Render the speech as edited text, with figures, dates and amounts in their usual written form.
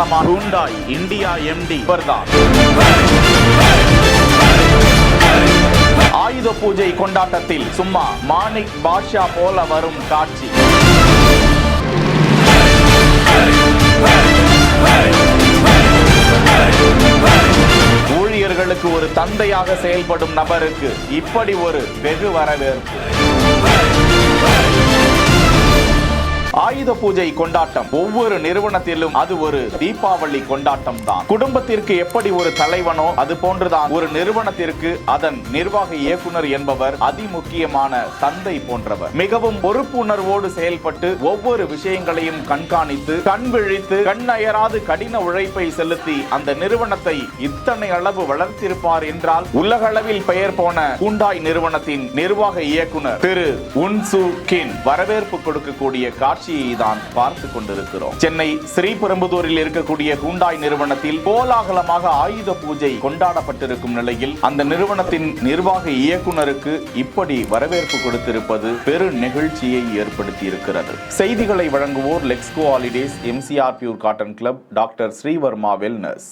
கோலாகலமான Hyundai India MD இவர்தான். ஆயுத பூஜை கொண்டாட்டத்தில் சும்மா மாணிக் பாட்ஷா போல வரும் காட்சி. ஊழியர்களுக்கு ஒரு தந்தையாக செயல்படும் நபருக்கு இப்படி ஒரு வெகு வரவேற்பு. ஆயுத பூஜை கொண்டாட்டம் ஒவ்வொரு நிறுவனத்திலும் அது ஒரு தீபாவளி கொண்டாட்டம் தான். குடும்பத்திற்கு எப்படி ஒரு தலைவனோ அது போன்றுதான் ஒரு நிறுவனத்திற்கு அதன் நிர்வாக இயக்குனர் என்பவர் அதிமுக்கியமான தந்தை போன்றவர். மிகவும் பொறுப்புணர்வோடு செயல்பட்டு ஒவ்வொரு விஷயங்களையும் கண்காணித்து கண் விழித்து கண்ணயராது கடின உழைப்பை செலுத்தி அந்த நிறுவனத்தை இத்தனை அளவு வளர்த்திருப்பார் என்றால் உலகளவில் பெயர் போன ஹூண்டாய் நிறுவனத்தின் நிர்வாக இயக்குனர் திரு உன் சூ கின் வரவேற்பு கொடுக்கக்கூடிய காட்சியை தான் பார்த்து கொண்டிருக்கிறோம். சென்னை ஸ்ரீபெரும்புதூரில் இருக்கக்கூடிய ஹூண்டாய் நிறுவனத்தில் கோலாகலமாக ஆயுத பூஜை கொண்டாடப்பட்டிருக்கும் நிலையில் அந்த நிறுவனத்தின் நிர்வாக இயக்குனருக்கு இப்படி வரவேற்பு கொடுத்திருப்பது பெரு நெகிழ்ச்சியை ஏற்படுத்தி இருக்கிறது. செய்திகளை வழங்குவோர் Lexco holidays, MCR pure cotton club, doctor Srivarma wellness.